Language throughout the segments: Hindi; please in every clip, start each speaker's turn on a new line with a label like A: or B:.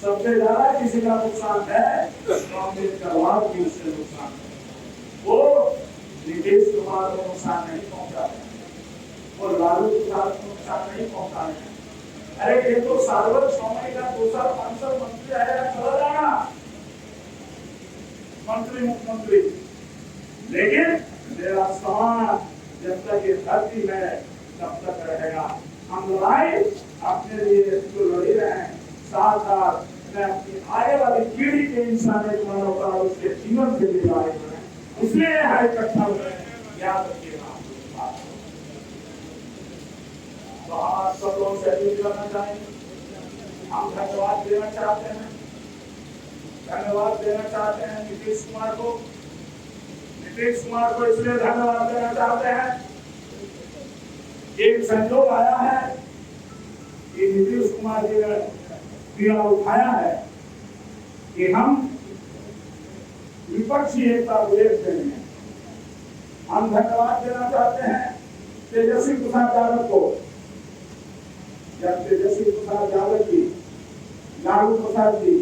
A: सबसे ज्यादा किसी का नुकसान है तो अम्बेडकर की उससे नुकसान है। वो नीतीश कुमार को नुकसान नहीं पहुंचा रहे, वो लालू प्रसाद को नुकसान नहीं पहुंचा रहे। अरे ये तो सार्वजनिक समय का दूसरा सांसद मंत्री आएगा, चला जाना मंत्री मुख्यमंत्री, लेकिन मेरा समाज जब तक ये धरती में तब तक रहेगा। हम लड़ाई अपने लिए तो लड़ी रहे हैं, साथ साथ मैं अपनी आने वाली पीढ़ी के इंसान मानवता और उसके जीवन के लिए लड़ाई करें, इसलिए यहाँ इकट्ठा हुए हैं। याद रखिएगा। तो आप सब लोग सहयोग करना चाहेंगे। हम धन्यवाद देना चाहते हैं, धन्यवाद देना चाहते हैं नीतीश कुमार को। नीतीश कुमार को इसलिए धन्यवाद देना चाहते हैं, एक संयोग आया है कि नीतीश कुमार जी ने पीड़ा उठाया है कि हम विपक्षी एकता को एक देंगे। हम धन्यवाद देना चाहते हैं तेजस्वी प्रसाद यादव को। जब तेजस्वी प्रसाद यादव जी, लालू प्रसाद जी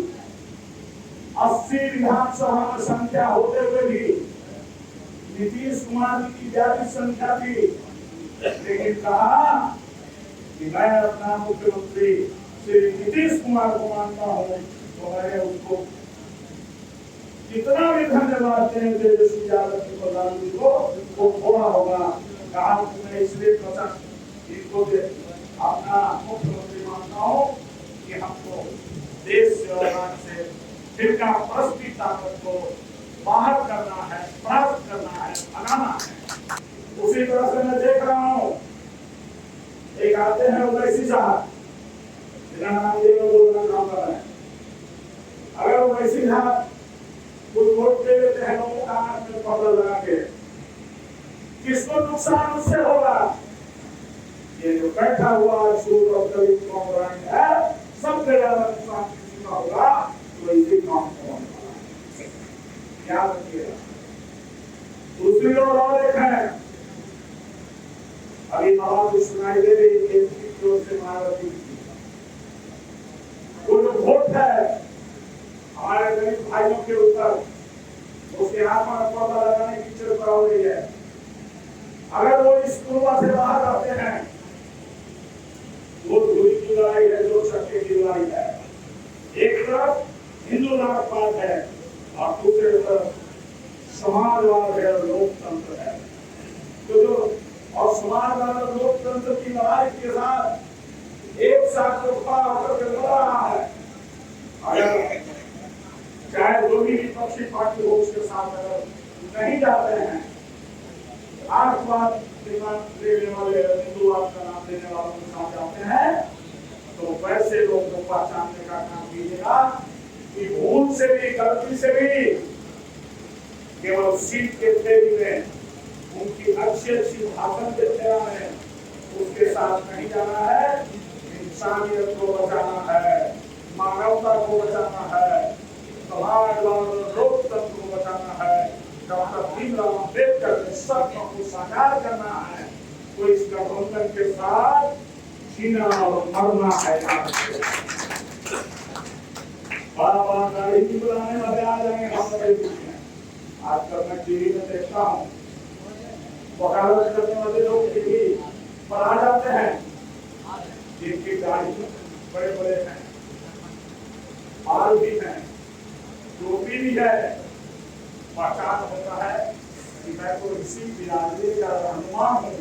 A: 80 विधानसभा में संख्या होते हुए भी नीतीश कुमार जी की 42 संख्या थी, लेकिन कहा कि मैं अपना मुख्यमंत्री श्री नीतीश कुमार को मानता हूँ, तो मैंने उसको कितना भी धन्यवाद दें तेजस्वी यादव जी को, लालू जी को, वो थोड़ा होगा। कहा मैं इसलिए पसंद इनको अपना मुख्यमंत्री मानता हूँ कि हमको देश से और राज्य से फिरका परस्ती ताकत को बाहर करना है, प्राप्त करना है, बनाना है। उसी तरह से मैं देख रहा हूँ, एक आते हैं ओवैसी साहब, जिनका नाम काम कर रहे हैं। अगर ओवैसी साहब कुछ वोट दे देते हैं लोगों का हाथ में पकड़ लगा के, किसको नुकसान उससे होगा? ये जो बैठा हुआ सूर और दलित कांग्रेस है, सबसे ज्यादा नुकसान किसी का होगा तो इसी काम को याद रखिएगा। दूसरी ओर और एक है, अभी आवाज सुनाई दे रही है की ओर से मायावती की, वो जो वोट है हमारे गरीब भाइयों के ऊपर, उसके हाथ में पौधा लगाने की चर्चा हो रही है। अगर वो इस कुर्बा से बाहर आते हैं, वो धूरी की लड़ाई है, जो सत्य की लड़ाई है। एक तरफ हिंदू राष्ट्रवाद है और दूसरे तरफ समाजवाद है और लोकतंत्र है। तो जो और समाजवाद और लोकतंत्र की लड़ाई के साथ एक साथ खड़ा होकर के लड़ रहा है। अगर चाहे जो भी विपक्षी पार्टी हो उसके साथ अगर नहीं जाते हैं, राष्ट्रवाद लेने वाले, हिंदुवाद का नाम लेने वालों के साथ जाते हैं, तो वैसे लोग को पहचानने का काम कीजिएगा कि भूल से भी, गलती से भी केवल सीट के फेरी में, उनकी अच्छी अच्छी भाषण के फेरा में उसके साथ नहीं जाना है। इंसानियत को बचाना है, मानवता को बचाना है, समाजवाद और लोकतंत्र को बचाना है, डॉक्टर भीमराव अम्बेडकर के सपनों को साकार करना है। तो इस गठबंधन के साथ जीना और मरना है। बड़ा गाड़ी भी बुलाने वाले आ जाएंगे, हम आजकल मैं टीवी में देखता हूँ, वकालत करने वाले लोग टीवी पर आ जाते हैं, जिनकी गाड़ी बड़े बड़े हैं, बाल भी हैं, टोपी भी है, पहचान होता है कि मैं तो इसी बिरादरी का रहनुमा हूँ,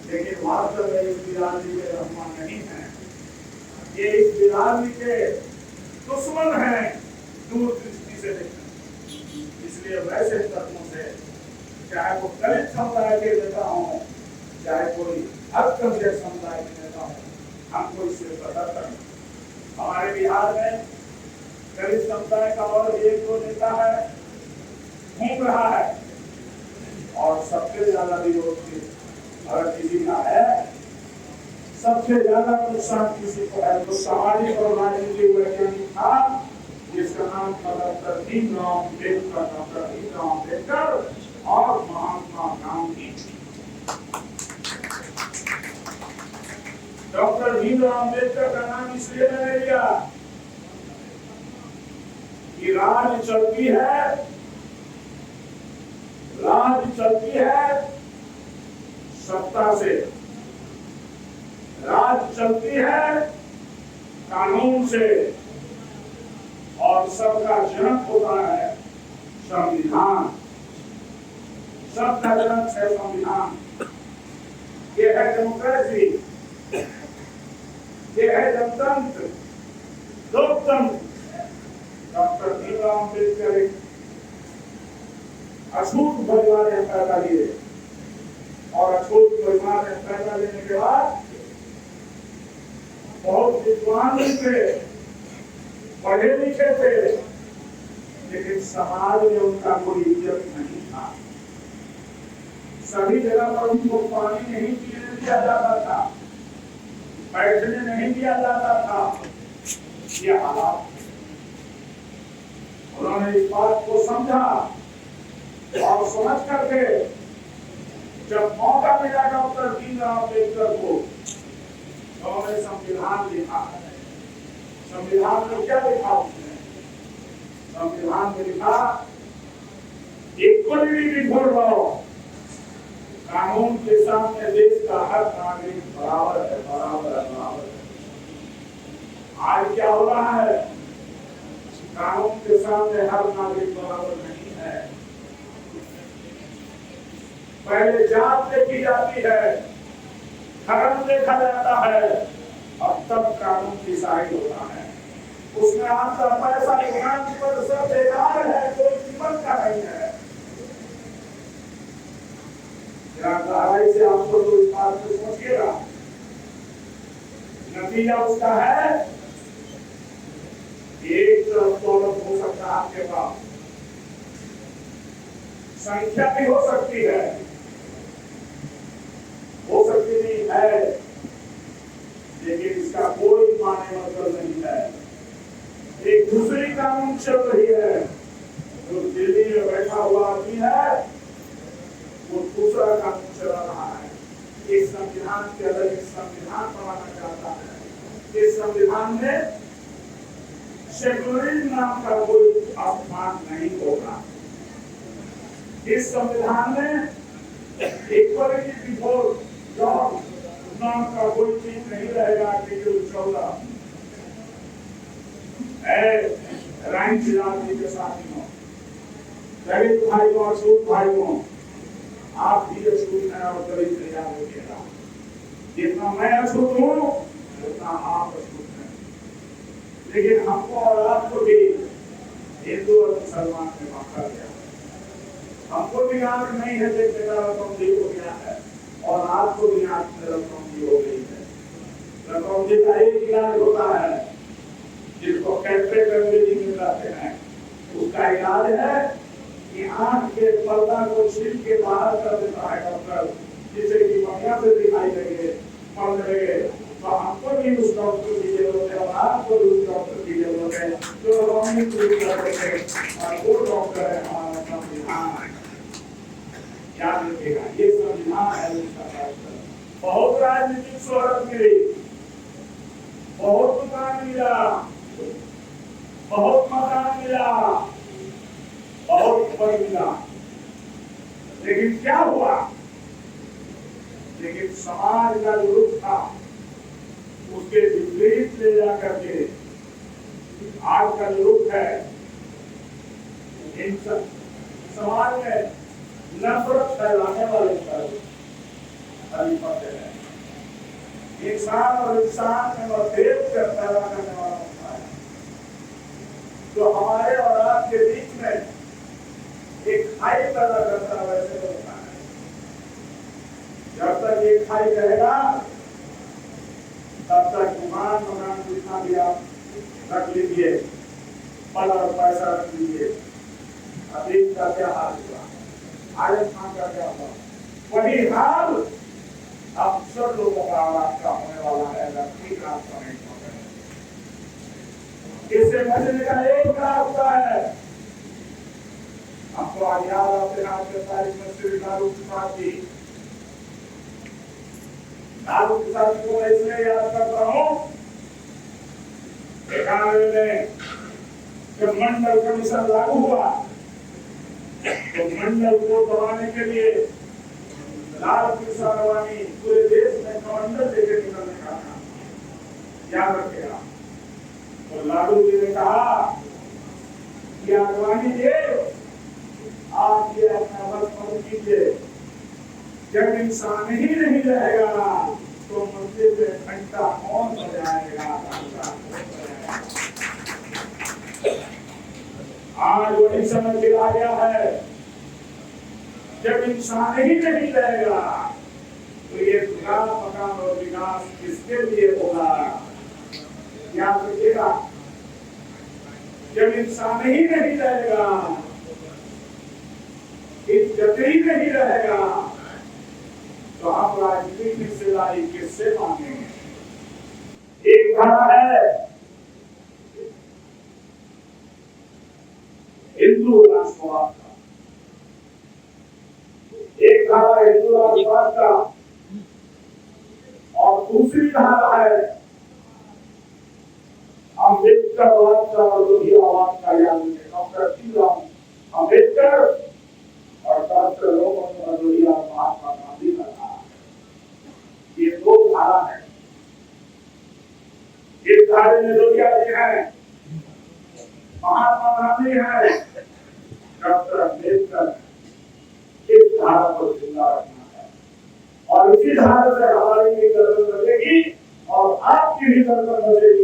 A: लेकिन वास्तव में इस बिरादरी के रहनुमा नहीं है। ये इस बिरादरी के दुश्मन हैं, दूर दृष्टि से देखते। इसलिए वैसे तत्वों से, चाहे वो दलित समुदाय के नेता हों, चाहे कोई अल्पसंख्यक समुदाय के नेता हों, हमको इससे सतर्क है। हमारे बिहार में दलित समुदाय का और एक दो नेता है, घूम रहा है, और सबसे ज्यादा विरोध अगर किसी का है, सबसे ज्यादा नुकसान किसी को है तो सामाजिक और राजनीतिक वैज्ञानिक था, जिसका नाम था डॉक्टर भीमराव अम्बेडकर। डॉक्टर भीमराव अम्बेडकर और महात्मा गांधी। डॉक्टर भीमराव अम्बेडकर का नाम इसलिए मैंने लिया कि राज चलती है सत्ता से, राज चलती है कानून से, और सबका जनक होता है संविधान। सबका जनक है संविधान। ये है डेमोक्रेसी, ये है जनतंत्र, लोकतंत्र। डॉक्टर भीमराव अम्बेडकर एक अछूत परिवार में पैदा लिए, और अछूत परिवार में पैदा लेने के बाद बहुत विद्वान थे, पढ़े लिखे थे, लेकिन समाज में उनका कोई इज्जत नहीं था। सभी जगह पर उनको पानी नहीं पीने दिया जाता था, बैठने नहीं दिया जाता था। ये हालात, उन्होंने इस बात को समझा और समझ करके जब मौका मिला डॉक्टर भीमराव अम्बेडकर को, उन्होंने संविधान लिखा। संविधान में क्या लिखा उसने? संविधान में लिखा इक्वलिटी बिफोर लॉ, कानून के सामने देश का हर नागरिक बराबर है, बराबर है, बराबर है। आज क्या हो रहा है? कानून के सामने हर नागरिक बराबर नहीं है। पहले जात देखी जाती है, धर्म देखा जाता है, अब तब कानून डिसाइड होता है। उसमें आपका पैसा पर सब बेकार है, कोई कीमत का नहीं है। गहराई से आपको तो इस बात को सोचिएगा, नतीजा उसका है एक तरफ दौलत हो सकता है आपके पास, संख्या भी हो सकती है, हो सकती नहीं है, लेकिन इसका कोई माने मतलब नहीं है। एक दूसरी कानून चल रही है, जो दिल्ली में बैठा हुआ आदमी है वो दूसरा कानून चला रहा है। इस संविधान के अलग एक संविधान बनाना चाहता है। इस संविधान में सेकुलरिज्म नाम का कोई अपमान नहीं होगा। इस संविधान में इक्वलिटी बिफोर लॉ नाम का कोई चीज नहीं रहेगा। आर्टिकल 14 रैंक राजनीति के साथियों, दलित भाइयों और सूद भाइयों, आप भी अछूत हैं और दलित तैयार होइएगा। जितना मैं अछूत हूँ उतना आप अछूत हैं, लेकिन हमको और आपको भी हिंदू और मुसलमान में बांटा गया। हमको भी आंख नहीं है, देखने का रकमदी हो गया है, और आपको भी आंख में रकमदी हो गई है। रकमदी का एक इलाज होता है जिसको कैटरेक्ट अंग्रेजी में कहते हैं। उसका इलाज है कि आंख के पर्दा को छील के बाहर कर देता है डॉक्टर, जिससे कि बढ़िया से दिखाई देंगे, पढ़ लगे। तो हमको भी उस डॉक्टर की जरूरत है और आपको भी उस डॉक्टर की जरूरत है जो रोगी पूरी कर सके, और वो डॉक्टर है हमारा संविधान। याद रखिएगा, ये संविधान है उसका डॉक्टर। बहुत राजनीतिक शोहरत मिली, बहुत दुकान मिला, बहुत मकान मिला, बहुत पद मिला, लेकिन क्या हुआ? लेकिन समाज का जो रुख था उसके विपरीत ले जाकर के आज का जो रुख है, समाज में नफरत फैलाने वाले अधिपत्य है। इंसान और इंसान में मतभेद पैदा करने वाला होता है। जो हमारे और आपके बीच में एक खाई पैदा करता है, वैसे होता है। जब तक ये खाई रहेगा तब तक ईमान मकान जितना भी आप रख लीजिए, पल और पैसा रख लीजिए। अतीत का क्या हाल हुआ, राजस्थान का क्या हुआ, वही हाल अक्सर लोगों का आपका होने वाला है अगर ठीक रास्ता नहीं पकड़े। इससे बचने का एक रास्ता है। हमको आज याद आते हैं, आज के तारीख में श्री लालू प्रसाद जी, लालू प्रसाद को मैं इसलिए याद करता हूँ, 91 में जब मंडल कमीशन लागू हुआ तो मंडल को दबाने के लिए लाल कृष्ण आडवाणी पूरे देश में कमंडल लेकर निकलने का था। याद रखेगा। तो लालू जी ने कहा कि आडवाणी जी आप ये अपना बस बंद कीजिए, जब इंसान ही नहीं रहेगा तो मंदिर में घंटा कौन बजाएगा। आज वही समय दिला गया है, जब इंसान ही नहीं रहेगा तो ये विकास मकान और विकास किसके लिए होगा। याद रखिएगा, जब इंसान ही नहीं रहेगा, इज्जत ही नहीं रहेगा तो हम राजनीतिक हिस्सेदारी किससे मांगेंगे। एक धारा है हिंदू राष्ट्रवाद का, एक धारा हिंदू राष्ट्रवाद का और दूसरी धारा है अम्बेडकरवाद का और लोहियावाद का। यानी डॉक्टर भीमराव अम्बेडकर और डॉक्टर लोहिया महात्मा गांधी का था। ये दो धारा है। इस धारे में लोहिया जी है, महात्मा गांधी है, डॉक्टर अम्बेडकर। इस धारा को जिंदा रखना है और इसी धारा से हमारी भी गर्दन बचेगी और आपकी भी गर्दन बचेगी।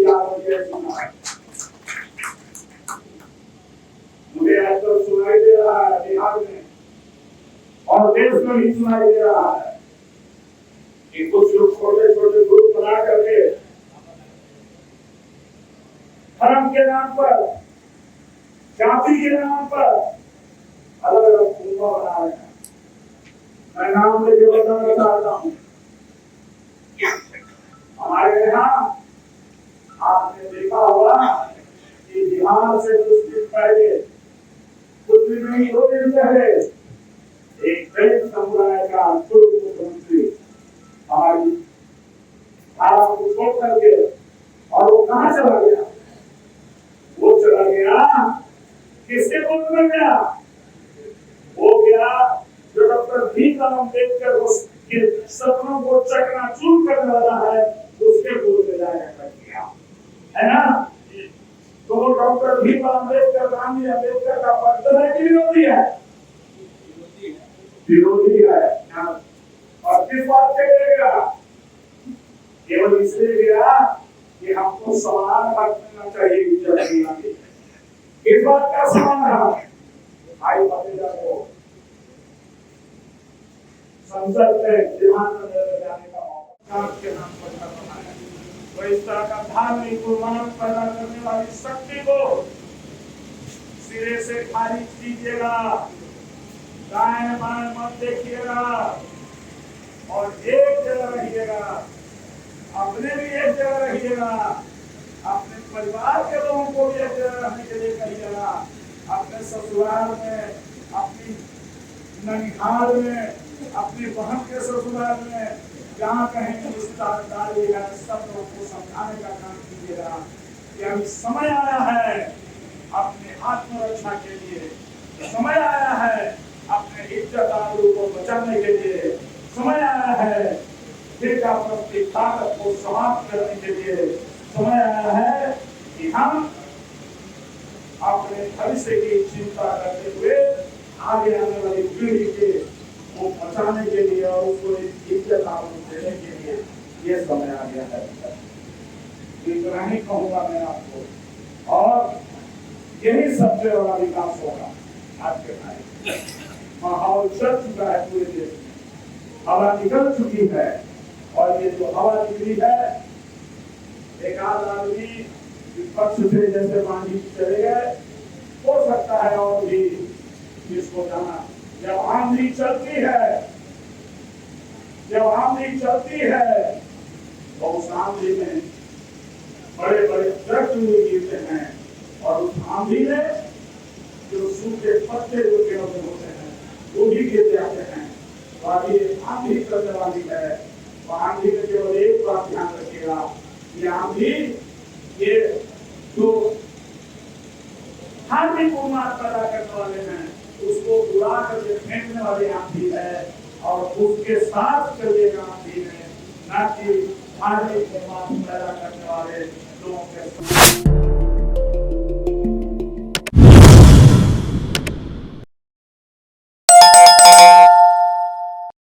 A: मुझे आजकल सुनाई दे रहा है बिहार में और देश में भी सुनाई दे रहा है कि कुछ लोग छोटे छोटे ग्रुप बना करके धर्म के नाम पर, जाति के नाम पर अलग अलग फिल्म बना रहे हैं। मैं नाम लेके बताना चाहता हूँ, हमारे यहाँ आपने देखा होगा कि बिहार से कुछ दिन पहले, कुछ दिन नहीं 2 दिन पहले एक दलित समुदाय का पूर्व मुख्यमंत्री हमारी धारा को छोड़ करके और वो कहाँ चला गया। वो चला गया किसके गोद में गया। वो गया जो डॉक्टर भीमराव अम्बेडकर के सपनों को चकनाचूर करने वाला है, उसके गोद में जाकर गया, है ना। तो वो डॉक्टर भीमराव अम्बेडकर, गांधी अम्बेडकर का पक्ष है कि विरोधी है। विरोधी है। और किस बात से गया, केवल इसलिए गया कि हमको समान हक मिलना चाहिए। इस बात का समान हक भाई भतीजा को संसद में विधान में जाने का मौका के नाम पर करना है। तो इस तरह का धार्मिक उन्माद पैदा करने वाली शक्ति को सिरे से खारिज कीजिएगा, दाएं बाएं मत देखिएगा और एक जगह रहिएगा। अपने भी एक जगह रहिएगा, अपने परिवार के लोगों को भी एक जगह रहने के लिए कहिएगा। अपने ससुराल में, अपनी ननिहाल में, अपनी बहन के ससुराल में, जहाँ कहीं रिश्तेदारी है, सब लोगों को समझाने का काम कीजिएगा कि अभी समय आया है अपने आत्मरक्षा के लिए, समय आया है अपने इज्जत आबरू को बचाने के लिए, समय आया है बेटा प्रति ताकत को समाप्त करने के लिए, समय आया है कि हम अपने भविष्य की चिंता करते हुए आगे आने वाली पीढ़ी के वो बचाने के लिए और उसको इज्जत आबरू देने के लिए ये समय आ गया है। इतना ही कहूँगा मैं आपको, और यही सबसे बड़ा विकास होगा आज के टाइम। माहौल चल चुका है पूरे देश में, हवा निकल चुकी है और ये जो हवा निकली है, एक आध आदमी विपक्ष से जैसे मांझी चले गए, हो सकता है और भी इसको जाना। जब आंधी चलती है, जब आंधी चलती है तो उस आंधी में बड़े बड़े दरख्त गिरते हैं और उस आंधी में जो सूखे पत्ते जो पेड़ों में होते हैं वो भी गिर जाते हैं। तो अभी आंधी चलने वाली है, तो आंधी में केवल एक बात ध्यान रखिएगा, ये आंधी ये जो धार्मिक उन्माद पैदा करने वाले हैं, उसको उड़ा करके फेंकने वाले आप भी है, और उसके साथ चलिएगा आप भी है, ना कि धार्मिक उन्माद पैदा करने वाले लोगों के साथ।